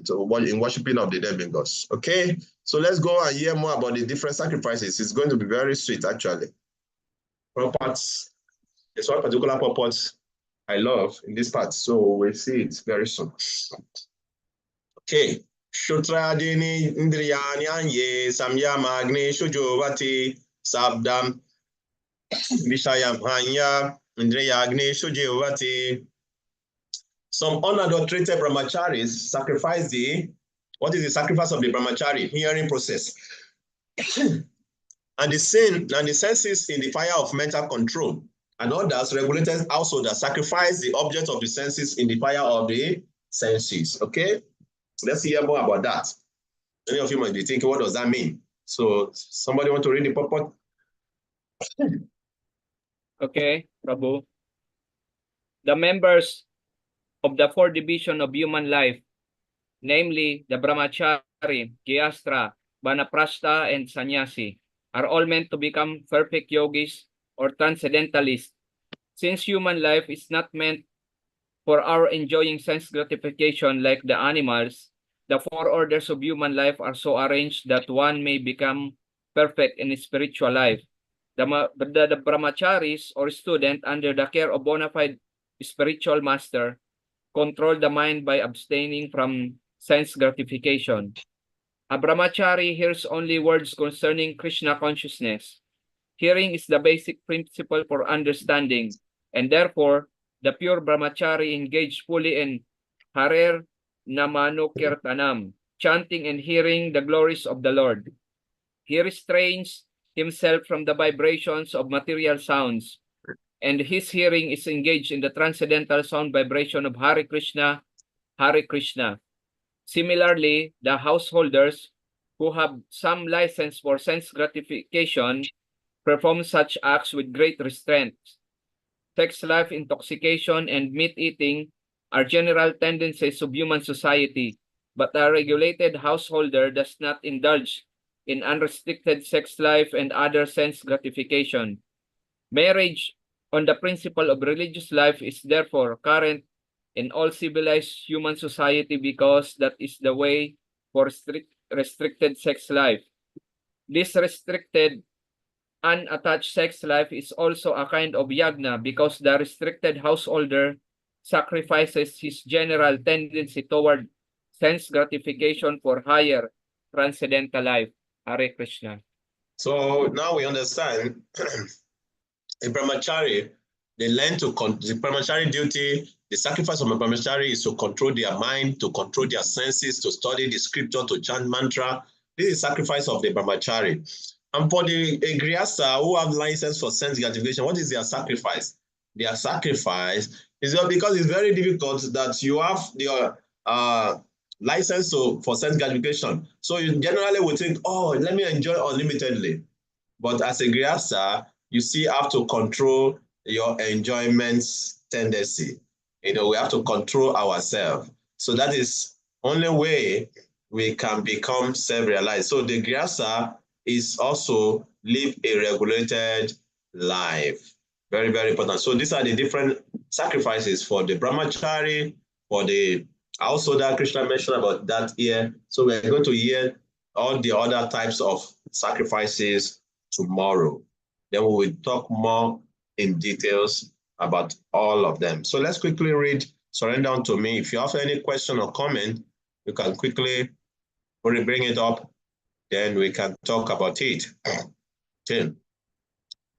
in worshiping of the demigods. Okay, so let's go and hear more about the different sacrifices. It's going to be very sweet, actually. Purports. There's one particular purport I love in this part, so we'll see it very soon. Okay. Shutradini Indriyani Anye Samyama Agni Shujovati Sabdam Vishayam Hanya Indriyagni Shujovati. Some unadulterated brahmacharis sacrifice what is the sacrifice of the brahmachari? Hearing process. and the senses in the fire of mental control. And others, regulated householders, sacrifice the object of the senses in the fire of the senses. Okay? Let's hear more about that. Many of you might be thinking, what does that mean? So, somebody want to read the purport? Okay, Prabhu. The members of the four divisions of human life, namely the brahmachari, gyastra, vanaprastha, and sannyasi, are all meant to become perfect yogis or transcendentalists Since human life is not meant for our enjoying sense gratification like the animals, the four orders of human life are so arranged that one may become perfect in spiritual life. The brahmacharis or student under the care of bona fide spiritual master control the mind by abstaining from sense gratification. A brahmachari hears only words concerning Krishna consciousness. Hearing is the basic principle for understanding, and therefore, the pure brahmachari engaged fully in Harer Namanukirtanam, chanting and hearing the glories of the Lord. He restrains himself from the vibrations of material sounds, and his hearing is engaged in the transcendental sound vibration of Hare Krishna, Hare Krishna. Similarly, the householders who have some license for sense gratification perform such acts with great restraint. Sex life, intoxication, and meat eating are general tendencies of human society, but a regulated householder does not indulge in unrestricted sex life and other sense gratification. Marriage on the principle of religious life is therefore current in all civilized human society because that is the way for restricted sex life. This restricted unattached sex life is also a kind of yagna because the restricted householder sacrifices his general tendency toward sense gratification for higher transcendental life. Hare Krishna. So now we understand a brahmachari, they learn to the brahmachari duty, the sacrifice of a brahmachari is to control their mind, to control their senses, to study the scripture, to chant mantra. This is sacrifice of the brahmachari. And for the grihastha who have license for sense gratification, what is their sacrifice? Their sacrifice is because it's very difficult that you have the license for sense gratification. So you generally would think, oh, let me enjoy unlimitedly. But as a grihastha, you still have to control your enjoyment tendency. We have to control ourselves. So that is only way we can become self-realized. So the grihastha is also live a regulated life. Very, very important. So these are the different sacrifices for the brahmachari, for the also that Krishna mentioned about that here. So we're going to hear all the other types of sacrifices tomorrow. Then we will talk more in details about all of them. So let's quickly read Surrender Unto Me. If you have any question or comment, you can quickly bring it up, then we can talk about it. Okay.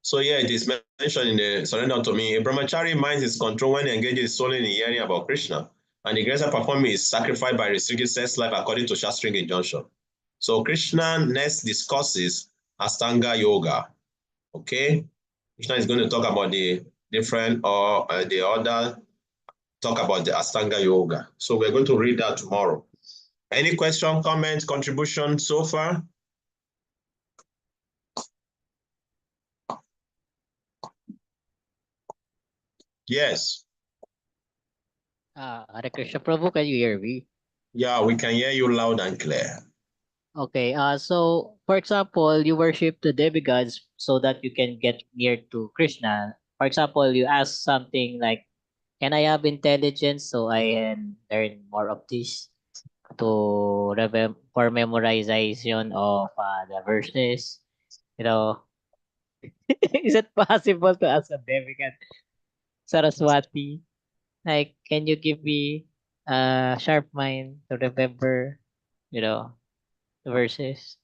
So yeah, it is mentioned in the Surrender Unto Me. A brahmachari mind is controlled when he engages solely in hearing about Krishna, and the greater performance is sacrificed by restricted sex life according to Shastric injunction. So Krishna next discusses Astanga Yoga. Okay, Krishna is going to talk about the different or the other, talk about the Astanga Yoga. So we're going to read that tomorrow. Any question, comment, contribution so far? Yes. Hare Krishna Prabhu, can you hear me? Yeah, we can hear you loud and clear. Okay, so for example, you worship the demigods so that you can get near to Krishna. For example, you ask something like, can I have intelligence so I can learn more of this to for memorization of the verses? Is it possible to ask a demigod, Saraswati? Like, can you give me a sharp mind to remember, the verses?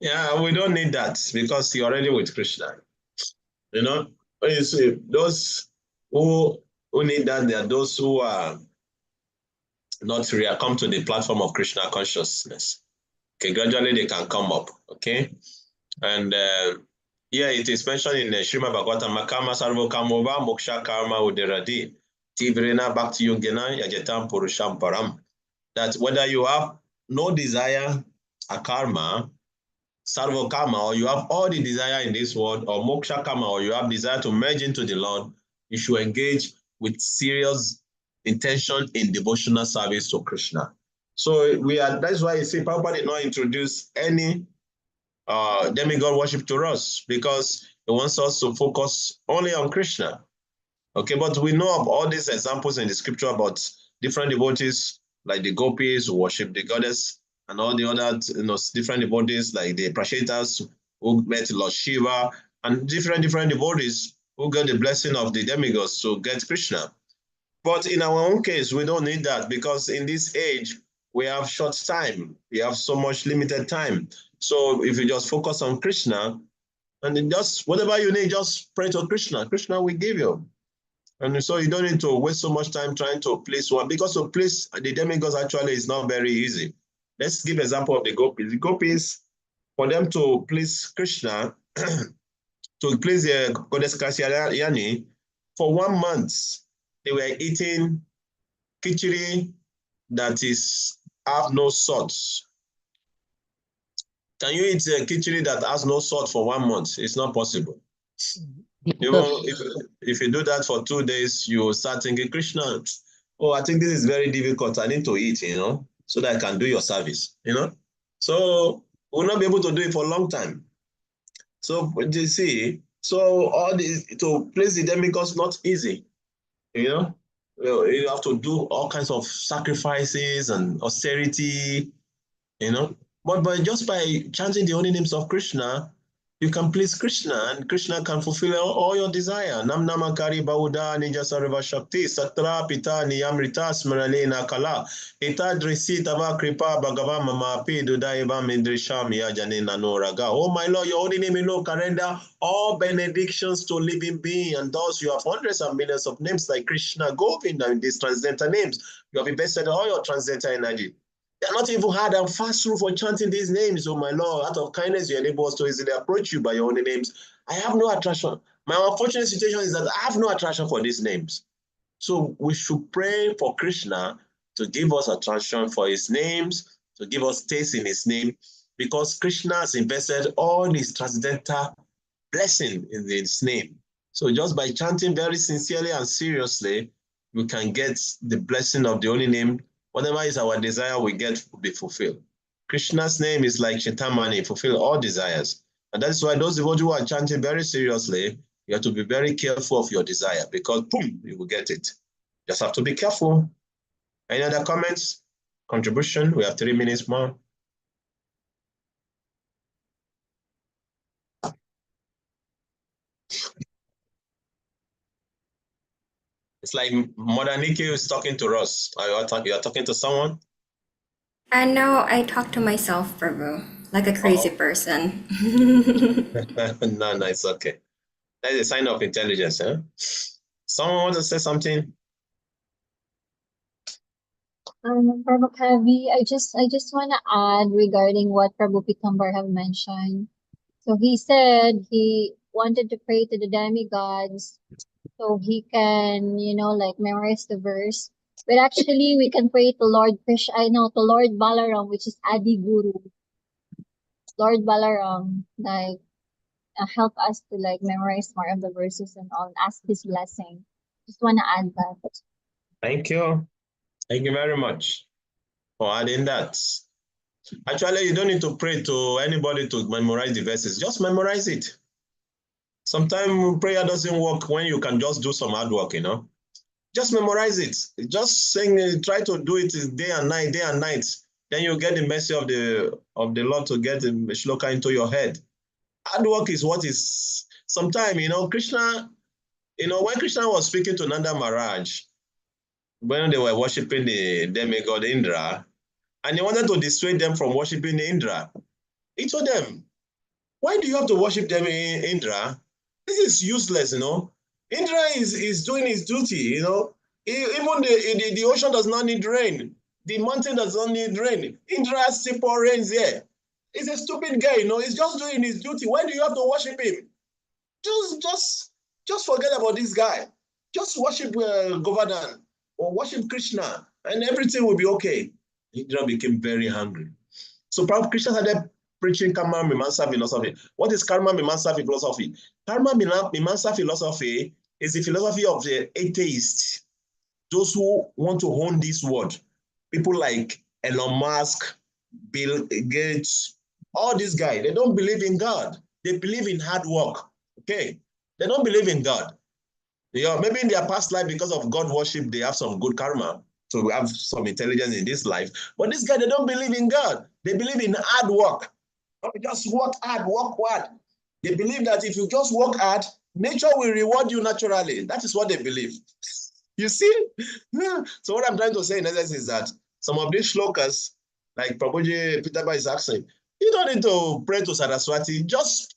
Yeah, we don't need that because you're already with Krishna. When you see those who need that, they are those who are not real, come to the platform of Krishna consciousness. Okay, gradually they can come up. Okay, and yeah, it is mentioned in Srimad Bhagavatam, Makama Sarvo Kamova Moksha Karma Uderadi Tivrena Bhakti Yogena Yajetam Purusham Param. That whether you have no desire, a karma, sarva karma, or you have all the desire in this world, or moksha karma, or you have desire to merge into the Lord, you should engage with serious intention in devotional service to Krishna. So that's why you see Prabhupada did not introduce any demigod worship to us because he wants us to focus only on Krishna. Okay, but we know of all these examples in the scripture about different devotees, like the gopis who worship the goddess, and all the other different devotees, like the Prashetas who met Lord Shiva, and different devotees who get the blessing of the demigods to get Krishna. But in our own case, we don't need that because in this age, we have short time. We have so much limited time. So if you just focus on Krishna, and then just whatever you need, just pray to Krishna. Krishna will give you. And so you don't need to waste so much time trying to please one, because to please the demigods actually is not very easy. Let's give example of the gopis. The gopis, for them to please Krishna, to please the goddess Kasyayani, for 1 month, they were eating khichdi that is have no salt. Can you eat a khichdi that has no salt for 1 month? It's not possible. Even if you do that for 2 days, you start thinking, Krishna, oh, I think this is very difficult. I need to eat, so that I can do your service, So we'll not be able to do it for a long time. So you see, so all this to place the demigods not easy, you have to do all kinds of sacrifices and austerity, But just by chanting the holy names of Krishna, you can please Krishna, and Krishna can fulfill all your desire. Nam namakari bauda nija sarva shakti satra pita niyamrita smaralena kala itadrisi tava kripa bhagava mama pidudaiva mindrisham yajanena noraga. Oh my Lord, your holy name alone can render all benedictions to living being, and thus you have hundreds and millions of names like Krishna, Govinda, and these transcendental names. You have invested all your transcendental energy. They are not even hard and fast through for chanting these names. Oh my Lord, out of kindness, you enable us to easily approach you by your holy names. I have no attraction. My unfortunate situation is that I have no attraction for these names. So we should pray for Krishna to give us attraction for his names, to give us taste in his name, because Krishna has invested all his transcendental blessing in his name. So just by chanting very sincerely and seriously, we can get the blessing of the holy name. Whatever is our desire, we get will be fulfilled. Krishna's name is like Chintamani, fulfill all desires. And that's why those devotees who are chanting very seriously, you have to be very careful of your desire, because boom, you will get it. Just have to be careful. Any other comments? Contribution? We have 3 minutes more. It's like Mother Nikki is talking to us. You are talking to someone? And now I talk to myself, Prabhu, like a crazy person. No, it's okay. That is a sign of intelligence, huh? Someone want to say something? Prabhu Kavi, I just want to add regarding what Prabhu Pitambar have mentioned. So he said he wanted to pray to the demigods so he can, like memorize the verse. But actually, we can pray to Lord Krishna, to Lord Balaram, which is Adi Guru. Lord Balaram, like, help us to like memorize more of the verses and all, and ask his blessing. Just want to add that. Thank you. Thank you very much for adding that. Actually, you don't need to pray to anybody to memorize the verses. Just memorize it. Sometimes prayer doesn't work when you can just do some hard work, Just memorize it. Just sing, try to do it day and night, day and night. Then you get the mercy of the Lord to get the shloka into your head. Hard work is what is, sometimes, Krishna, when Krishna was speaking to Nanda Maharaj, when they were worshiping the demigod Indra, and he wanted to dissuade them from worshiping Indra, he told them, why do you have to worship them, Indra? This is useless, Indra is doing his duty, Even the ocean does not need rain. The mountain does not need rain. Indra still pour rains here. He's a stupid guy, He's just doing his duty. Why do you have to worship him? Just forget about this guy. Just worship Govardhan or worship Krishna, and everything will be okay. Indra became very hungry. So Krishna started preaching Karma Mimamsa philosophy. What is Karma Mimamsa philosophy? Karma Mimamsa philosophy is the philosophy of the atheists, those who want to own this world. People like Elon Musk, Bill Gates, all these guys, they don't believe in God. They believe in hard work. Okay. They don't believe in God. Maybe in their past life, because of God worship, they have some good karma. So we have some intelligence in this life. But this guy, they don't believe in God. They believe in hard work. Just work hard, work hard. They believe that if you just work hard, nature will reward you naturally. That is what they believe. You see? Yeah. So what I'm trying to say in essence is that some of these shlokas, like Prabhuji Peterba is asking, you don't need to pray to Saraswati. Just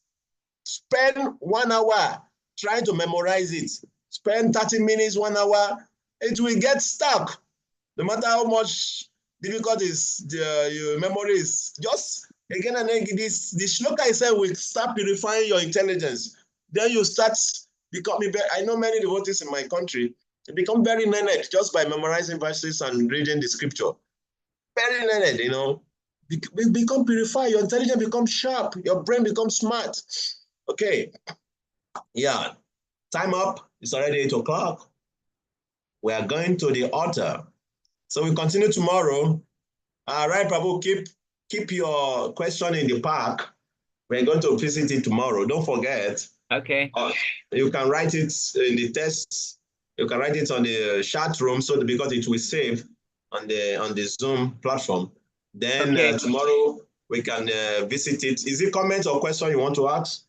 spend 1 hour trying to memorize it. Spend 30 minutes, 1 hour. It will get stuck. No matter how much difficult your memory is, just again and again, this shloka itself will start purifying your intelligence. Then you start becoming better. I know many devotees in my country, they become very learned just by memorizing verses and reading the scripture. Very learned, you know. Become purified, your intelligence becomes sharp, your brain becomes smart. Okay, yeah, time up. It's already 8 o'clock. We are going to the altar. So we continue tomorrow. Right, Prabhu, keep your question in the park. We're going to visit it tomorrow. Don't forget. Okay. You can write it in the text. You can write it on the chat room because it will save on the Zoom platform. Then tomorrow we can visit it. Is it comment or question you want to ask?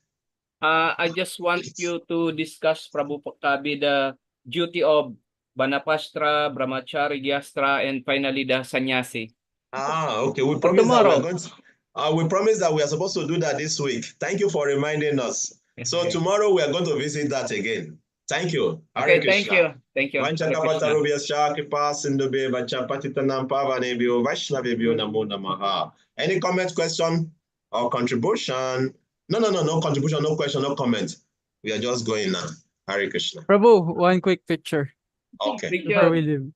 I just want you to discuss, Prabhu Kabi, the duty of Banapastra, Brahmachari, Gyastra, and finally the sannyasi. Okay. We promise that we're going to. We promise that we are supposed to do that this week. Thank you for reminding us. So tomorrow we are going to visit that again. Thank you. Okay, thank you. Thank you. Any comment, question, or contribution? No contribution, no question, no comment. We are just going now. Hare Krishna. Prabhu, one quick picture. Okay. Before we leave.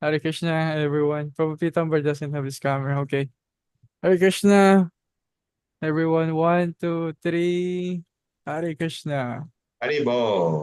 Hare Krishna, everyone. Prabhu Pitambar doesn't have his camera. Okay. Hare Krishna, everyone. 1, 2, 3. Hare Krishna. Haribo.